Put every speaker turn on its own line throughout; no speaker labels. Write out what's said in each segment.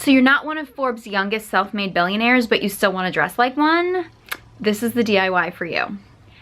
So you're not one of Forbes' youngest self-made billionaires, but you still want to dress like one? This is the DIY for you.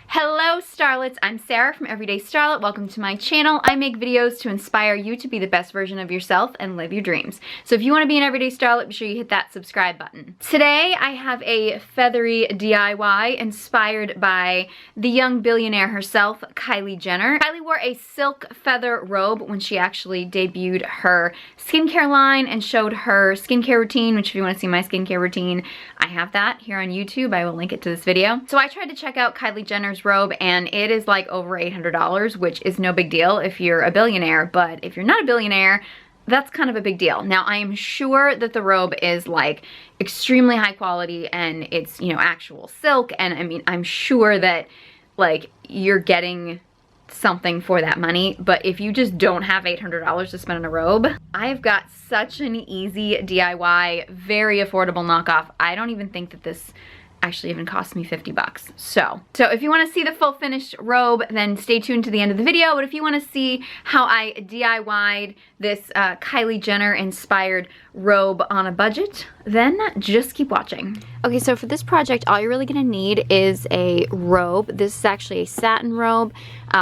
Hello starlets, I'm Sarah from Everyday Starlet. Welcome to my channel. I make videos to inspire you to be the best version of yourself and live your dreams. So if you want to be an Everyday Starlet, be sure you hit that subscribe button. Today I have a feathery DIY inspired by the young billionaire herself, Kylie Jenner. Kylie wore a silk feather robe when she actually debuted her skincare line and showed her skincare routine, which if you want to see my skincare routine, I have that here on YouTube. I will link it to this video. So I tried to check out Kylie Jenner's robe and it is like over $800, which is no big deal if you're a billionaire, but if you're not a billionaire, that's kind of a big deal. Now I am sure that the robe is like extremely high quality and it's, you know, actual silk, and I mean, I'm sure that like you're getting something for that money, but if you just don't have $800 to spend on a robe, I've got such an easy DIY, very affordable knockoff. I don't even think that this actually even cost me 50 bucks. So if you want to see the full finished robe, then stay tuned to the end of the video. But if you want to see how I DIY'd this Kylie Jenner inspired robe on a budget, then just keep watching. Okay, so for this project, all you're really gonna need is a robe. This is actually a satin robe,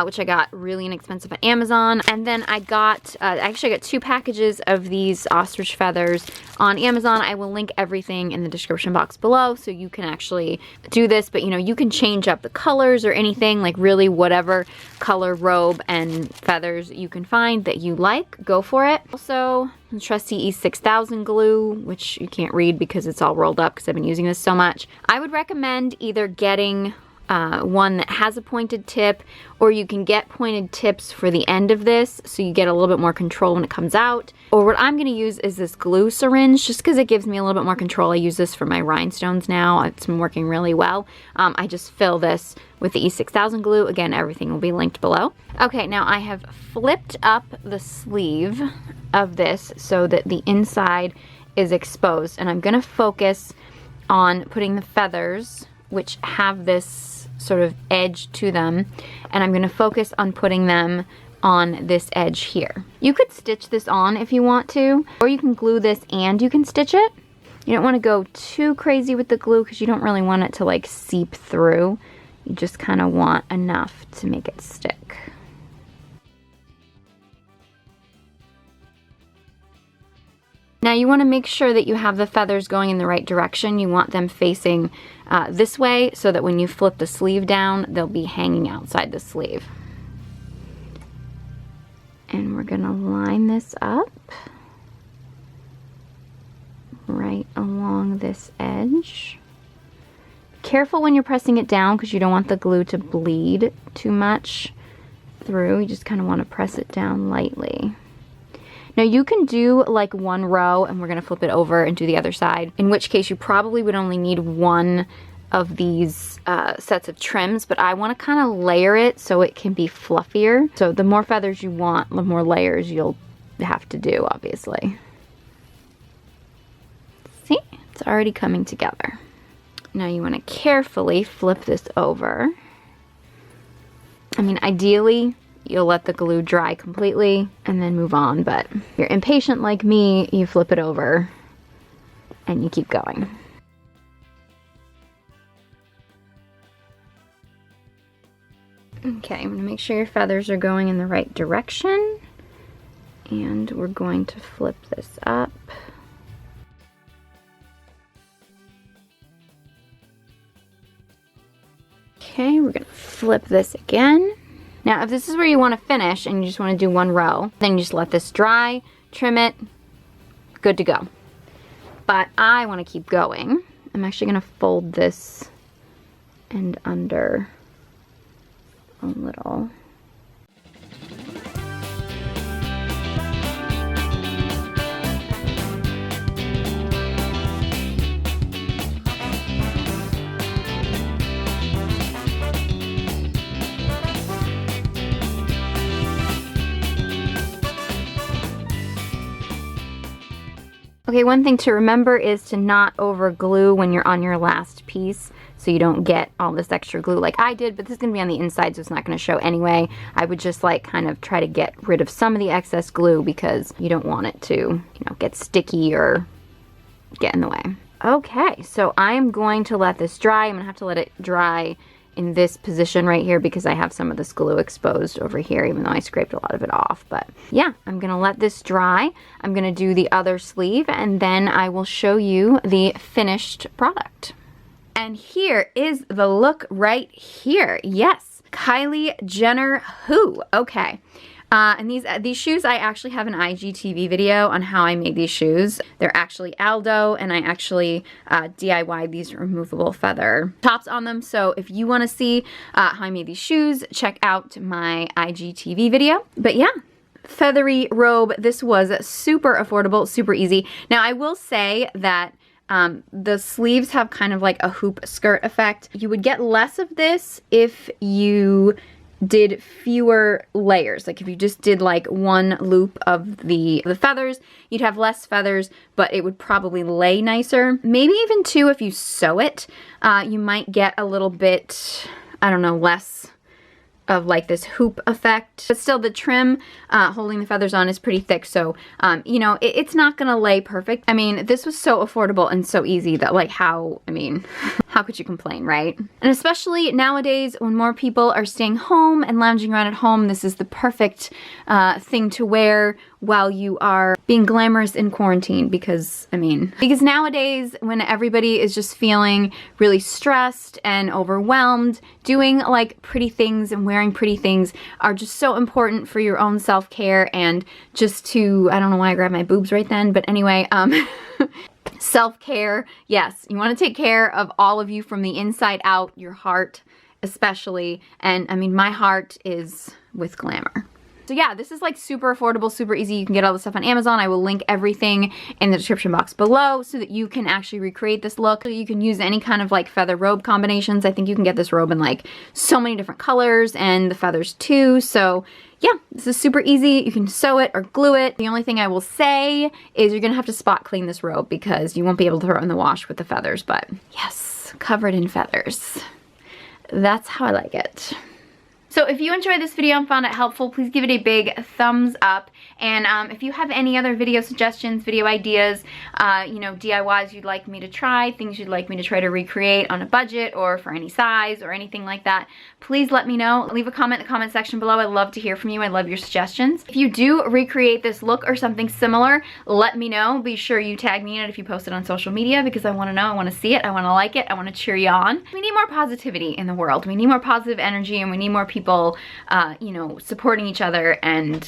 which I got really inexpensive at Amazon. And then I got, actually I got 2 packages of these ostrich feathers on Amazon. I will link everything in the description box below so you can actually do this, but you know, you can change up the colors or anything, like really whatever color robe and feathers you can find that you like, go for it. Also, the trusty E6000 glue, which you can't read because it's all rolled up because I've been using this so much. I would recommend either getting one that has a pointed tip, or you can get pointed tips for the end of this so you get a little bit more control when it comes out. Or what I'm going to use is this glue syringe just because it gives me a little bit more control. I use this for my rhinestones now. It's been working really well. I just fill this with the E6000 glue. Again, everything will be linked below. Okay, now I have flipped up the sleeve of this so that the inside is exposed, and I'm going to focus on putting the feathers, which have this sort of edge to them, and I'm going to focus on putting them on this edge here. You could stitch this on if you want to, or you can glue this and you can stitch it. You don't want to go too crazy with the glue because you don't really want it to like seep through. You just kind of want enough to make it stick. Now you want to make sure that you have the feathers going in the right direction. You want them facing this way so that when you flip the sleeve down, they'll be hanging outside the sleeve. And we're going to line this up right along this edge. Careful when you're pressing it down because you don't want the glue to bleed too much through. You just kind of want to press it down lightly. Now you can do like one row and we're going to flip it over and do the other side, in which case you probably would only need one of these sets of trims, but I want to kind of layer it so it can be fluffier. So the more feathers you want, the more layers you'll have to do, obviously. See, it's already coming together. Now you want to carefully flip this over. I mean, ideally, you'll let the glue dry completely and then move on, but if you're impatient like me, you flip it over and you keep going. Okay, I'm going to make sure your feathers are going in the right direction, and we're going to flip this up. Okay, we're going to flip this again. Now, if this is where you want to finish and you just want to do one row, then you just let this dry, trim it, good to go. But I want to keep going. I'm actually going to fold this end under a little. Okay, one thing to remember is to not over glue when you're on your last piece so you don't get all this extra glue like I did, but this is going to be on the inside so it's not going to show anyway. I would just like kind of try to get rid of some of the excess glue because you don't want it to, you know, get sticky or get in the way. Okay, so I am going to let this dry. I'm gonna have to let it dry in this position right here because I have some of this glue exposed over here, even though I scraped a lot of it off. But yeah, I'm gonna let this dry. I'm gonna do the other sleeve and then I will show you the finished product. And here is the look right here. Yes, Kylie Jenner who? Okay. And these shoes, I actually have an IGTV video on how I made these shoes. They're actually Aldo, and I actually DIY'd these removable feather tops on them. So if you want to see how I made these shoes, check out my IGTV video. But yeah, feathery robe. This was super affordable, super easy. Now I will say that the sleeves have kind of like a hoop skirt effect. You would get less of this if you did fewer layers. Like if you just did like one loop of the feathers, you'd have less feathers, but it would probably lay nicer. Maybe even two if you sew it, you might get a little bit, I don't know, less of like this hoop effect. But still the trim holding the feathers on is pretty thick, so you know, it's not gonna lay perfect. I mean, this was so affordable and so easy that like how could you complain, right? And especially nowadays when more people are staying home and lounging around at home, this is the perfect thing to wear while you are being glamorous in quarantine because nowadays when everybody is just feeling really stressed and overwhelmed, doing like pretty things and wearing pretty things are just so important for your own self-care and just to, I don't know why I grabbed my boobs right then, but anyway, self-care. Yes, you want to take care of all of you from the inside out, your heart especially, and I mean my heart is with Glamour. So yeah, this is like super affordable, super easy. You can get all this stuff on Amazon. I will link everything in the description box below so that you can actually recreate this look. So you can use any kind of like feather robe combinations. I think you can get this robe in like so many different colors and the feathers too. So yeah, this is super easy. You can sew it or glue it. The only thing I will say is you're gonna have to spot clean this robe because you won't be able to throw it in the wash with the feathers, but yes, covered in feathers. That's how I like it. So if you enjoyed this video and found it helpful, please give it a big thumbs up. And if you have any other video suggestions, video ideas, you know, DIYs you'd like me to try, things you'd like me to try to recreate on a budget or for any size or anything like that, please let me know. Leave a comment in the comment section below. I'd love to hear from you. I love your suggestions. If you do recreate this look or something similar, let me know. Be sure you tag me in it if you post it on social media because I want to know, I want to see it, I want to like it, I want to cheer you on. We need more positivity in the world. We need more positive energy and we need more people you know, supporting each other. And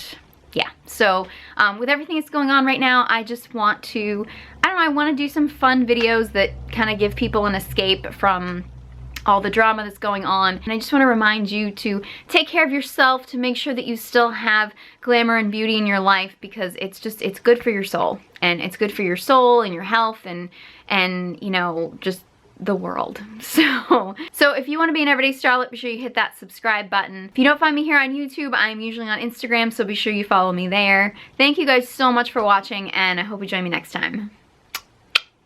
yeah, so with everything that's going on right now, I just want to, I don't know, I want to do some fun videos that kind of give people an escape from all the drama that's going on. And I just want to remind you to take care of yourself, to make sure that you still have glamour and beauty in your life because it's just, it's good for your soul. And it's good for your soul and your health and you know, just the world. So if you want to be an everyday starlet, be sure you hit that subscribe button. If you don't find me here on YouTube, I'm usually on Instagram, so be sure you follow me there. Thank you guys so much for watching, and I hope you join me next time.